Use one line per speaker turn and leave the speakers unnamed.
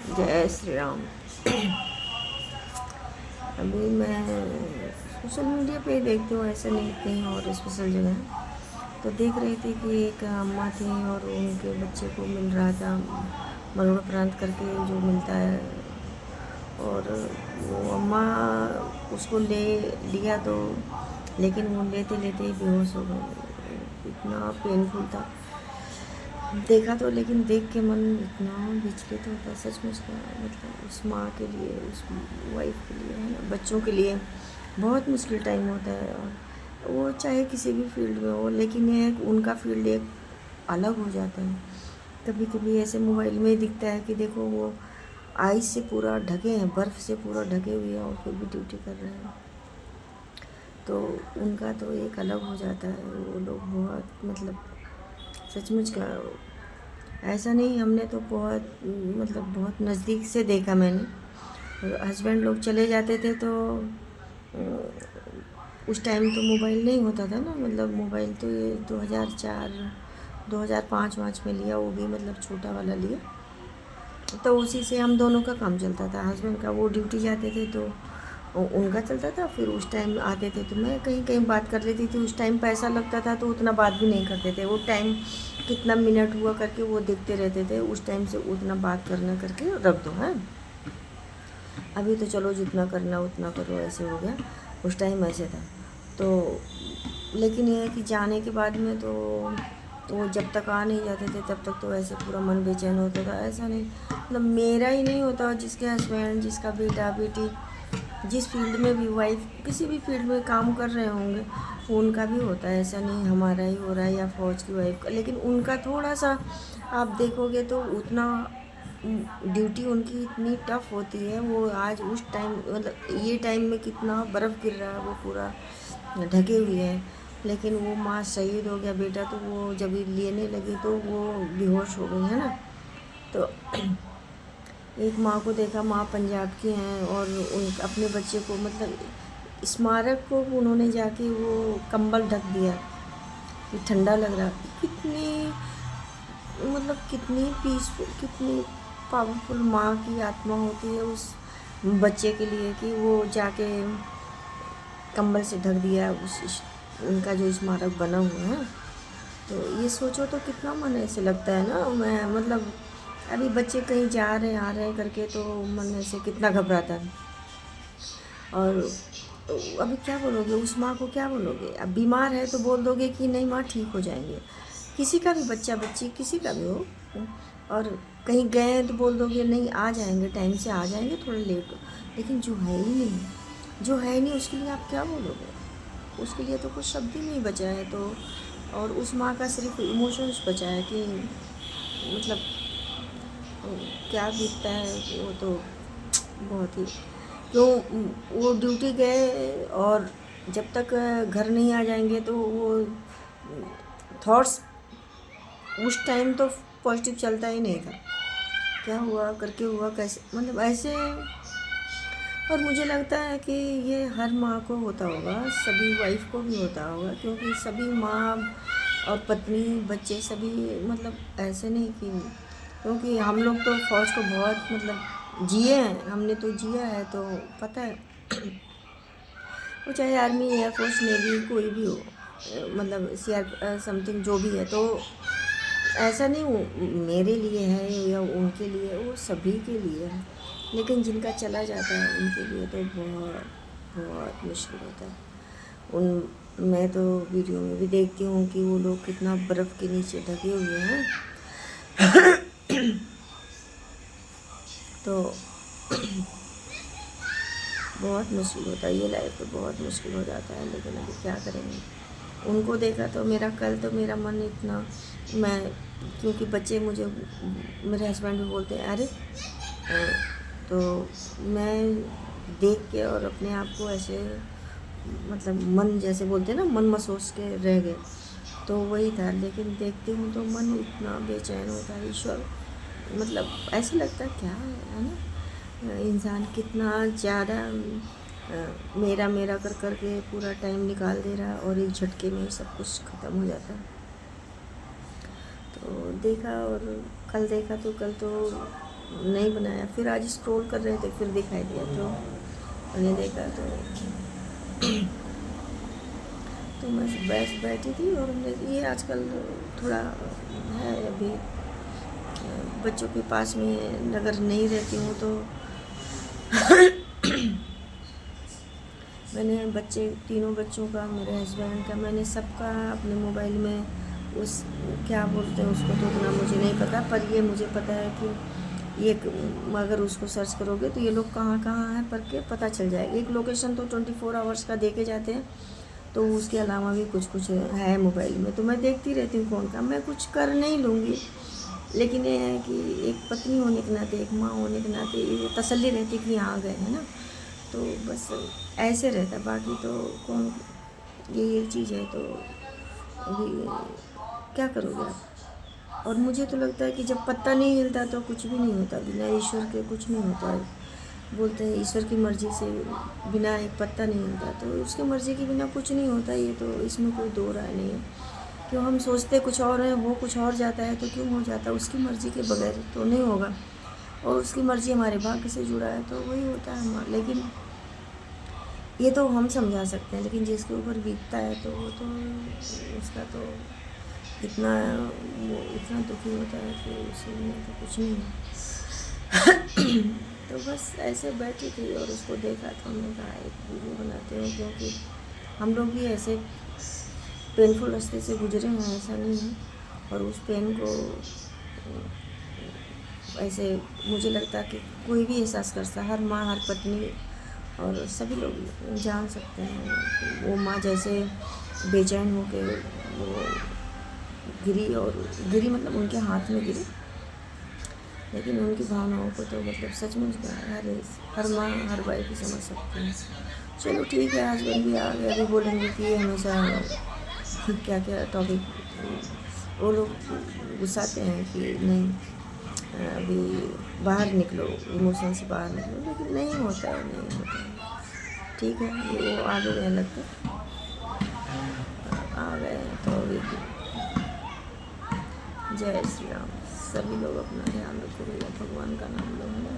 जय श्री राम। अभी मैं सोशल मीडिया पे ही देखती हूँ, ऐसे नहीं कहीं और स्पेशल जगह। तो देख रही थी कि एक अम्मा थी और उनके बच्चे को मिल रहा था मरणोपरांत करके जो मिलता है। और वो अम्मा उसको ले लिया तो, लेकिन वो लेते लेते ही बेहोश हो गए। इतना पेनफुल था देखा तो, लेकिन देख के मन इतना विचलित होता है सचमुच का। मतलब उस माँ के लिए, उस वाइफ के लिए, है ना, बच्चों के लिए बहुत मुश्किल टाइम होता है। और वो चाहे किसी भी फील्ड में हो, लेकिन ये उनका फील्ड एक अलग हो जाता है। कभी कभी ऐसे मोबाइल में दिखता है कि देखो वो आइस से पूरा ढके हैं, बर्फ़ से पूरा ढके हुए हैं और फिर भी ड्यूटी कर रहे हैं। तो उनका तो एक अलग हो जाता है। वो लोग बहुत मतलब सचमुच का, ऐसा नहीं, हमने तो बहुत मतलब बहुत नज़दीक से देखा मैंने। हस्बैंड लोग चले जाते थे तो उस टाइम तो मोबाइल नहीं होता था ना। मतलब मोबाइल तो ये 2004 2005 वाँच में लिया, वो भी मतलब छोटा वाला लिया। तो उसी से हम दोनों का काम चलता था। हस्बैंड का, वो ड्यूटी जाते थे तो उनका चलता था, फिर उस टाइम आते थे तो मैं कहीं कहीं बात कर लेती थी। उस टाइम पैसा लगता था तो उतना बात भी नहीं करते थे। वो टाइम कितना मिनट हुआ करके वो देखते रहते थे, उस टाइम से उतना बात करना करके रख दो। है, अभी तो चलो जितना करना उतना करो, ऐसे हो गया। उस टाइम ऐसे था। तो लेकिन ये है कि जाने के बाद में तो वो जब तक आ नहीं जाते थे तब तक तो ऐसे पूरा मन बेचैन होता था। ऐसा नहीं मतलब मेरा ही नहीं होता, जिसके हस्बैंड, जिसका बेटा बेटी जिस फील्ड में भी, वाइफ किसी भी फील्ड में काम कर रहे होंगे, उनका भी होता है। ऐसा नहीं हमारा ही हो रहा है या फौज की वाइफ का, लेकिन उनका थोड़ा सा आप देखोगे तो उतना ड्यूटी उनकी इतनी टफ होती है। वो आज उस टाइम मतलब ये टाइम में कितना बर्फ़ गिर रहा है, वो पूरा ढके हुए हैं, लेकिन वो माँ शहीद हो गया बेटा, तो वो जब लेने लगी तो वो बेहोश हो गई, है ना। तो एक माँ को देखा, माँ पंजाब की हैं और उन अपने बच्चे को मतलब स्मारक को उन्होंने जाके वो कंबल ढक दिया कि ठंडा लग रहा। कितनी मतलब कितनी पीसफुल, कितनी पावरफुल माँ की आत्मा होती है उस बच्चे के लिए कि वो जाके कंबल से ढक दिया उनका जो स्मारक बना हुआ है। तो ये सोचो तो कितना मन ऐसे लगता है ना। मैं मतलब अभी बच्चे कहीं जा रहे हैं आ रहे हैं करके तो मन ऐसे कितना घबराता है। और अभी क्या बोलोगे उस माँ को, क्या बोलोगे? अब बीमार है तो बोल दोगे कि नहीं माँ ठीक हो जाएंगे, किसी का भी बच्चा बच्ची किसी का भी हो। और कहीं गए हैं तो बोल दोगे नहीं आ जाएंगे, टाइम से आ जाएंगे, थोड़ा लेट हो। लेकिन जो है ही नहीं, जो है ही नहीं, उसके लिए आप क्या बोलोगे? उसके लिए तो कुछ शब्द ही नहीं बचा है। तो और उस माँ का सिर्फ इमोशंस बचा है कि मतलब क्या बीतता है वो तो बहुत ही। क्यों वो ड्यूटी गए और जब तक घर नहीं आ जाएंगे तो वो थॉट्स उस टाइम तो पॉजिटिव चलता ही नहीं था। क्या हुआ करके हुआ, कैसे, मतलब ऐसे। और मुझे लगता है कि ये हर माँ को होता होगा, सभी वाइफ को भी होता होगा, क्योंकि सभी माँ और पत्नी बच्चे सभी मतलब ऐसे नहीं कि, क्योंकि हम लोग तो फौज को बहुत मतलब जिए हैं, हमने तो जिया है तो पता है। वो चाहे आर्मी, एयरफोर्स, नेवी कोई भी हो, मतलब CR समथिंग जो भी है, तो ऐसा नहीं मेरे लिए है या उनके लिए, वो सभी के लिए है। लेकिन जिनका चला जाता है उनके लिए तो बहुत बहुत मुश्किल होता है। उन मैं तो वीडियो में भी देखती हूँ कि वो लोग कितना बर्फ़ के नीचे ढके हुए हैं। तो बहुत मुश्किल होता है, ये लाइफ तो बहुत मुश्किल हो जाता है। लेकिन अभी क्या करेंगे। उनको देखा तो मेरा कल तो मेरा मन इतना, मैं क्योंकि बच्चे मुझे, मेरे हस्बैंड भी बोलते हैं अरे तो मैं देख के और अपने आप को ऐसे मतलब मन, जैसे बोलते हैं ना, मन महसूस के रह गए। तो वही था। लेकिन देखती हूँ तो मन इतना बेचैन होता है। ईश्वर मतलब ऐसा लगता है क्या है ना, इंसान कितना ज़्यादा मेरा मेरा कर कर के पूरा टाइम निकाल दे रहा है और एक झटके में सब कुछ ख़त्म हो जाता है। तो देखा, और कल देखा तो कल तो नहीं बनाया। फिर आज स्क्रॉल कर रहे थे, फिर दिखाई दिया तो मैंने देखा तो मैं बैठी थी और ये आजकल थोड़ा है अभी बच्चों के पास में अगर नहीं रहती हूँ तो मैंने तीनों बच्चों का, मेरे हस्बैंड का, मैंने सबका अपने मोबाइल में उस क्या बोलते हैं उसको तो उतना मुझे नहीं पता, पर ये मुझे पता है कि ये अगर उसको सर्च करोगे तो ये लोग कहाँ कहाँ हैं पर के पता चल जाएगा। एक लोकेशन तो 24 आवर्स का देखे जाते हैं, तो उसके अलावा भी कुछ है मोबाइल में, तो मैं देखती रहती हूँ कौन का। मैं कुछ कर नहीं लूँगी, लेकिन ये है कि एक पत्नी होने के नाते, एक माँ होने के नाते ये तसल्ली रहती कि यहाँ आ गए हैं ना, तो बस ऐसे रहता। बाकी तो कौन ये चीज़ है तो अभी क्या करोगे आप। और मुझे तो लगता है कि जब पत्ता नहीं हिलता तो कुछ भी नहीं होता, बिना ईश्वर के कुछ नहीं होता है। बोलते हैं ईश्वर की मर्ज़ी से बिना एक पत्ता नहीं हिलता, तो उसकी मर्ज़ी के बिना कुछ नहीं होता। ये तो इसमें कोई दो राय नहीं है। क्यों हम सोचते कुछ और है, वो कुछ और जाता है, तो क्यों हो जाता है? उसकी मर्ज़ी के बगैर तो नहीं होगा, और उसकी मर्ज़ी हमारे भाग्य से जुड़ा है तो वही होता है हमारा। लेकिन ये तो हम समझा सकते हैं, लेकिन जिसके ऊपर बीतता है तो वो तो उसका तो इतना वो इतना दुखी होता है कि उसे में तो कुछ नहीं है। तो बस ऐसे बैठी थी और उसको देखा तो हमने कहा एक वीडियो बनाते हैं, क्योंकि हम लोग भी ऐसे पेनफुल रास्ते से गुजरे हैं, ऐसा नहीं है। और उस पेन को ऐसे मुझे लगता है कि कोई भी एहसास करता, हर माँ, हर पत्नी और सभी लोग जान सकते हैं। वो माँ जैसे बेचैन हो के वो गिरी मतलब उनके हाथ में गिरी, लेकिन उनकी भावनाओं को तो मतलब सचमुच हर माँ, हर भाई भी समझ सकते हैं। चलो ठीक है, हस्बैंड भी आ गए, अभी बोलेंगे कि हमेशा क्या क्या टॉपिक वो लोग गुस्साते हैं कि नहीं अभी बाहर निकलो, इमोशन से बाहर निकलो, लेकिन नहीं होता है। ठीक है, ये वो आ गए लगता आ गए तो अभी जय श्री राम। सभी लोग अपना ध्यान रखो भैया, भगवान का नाम लो है ना।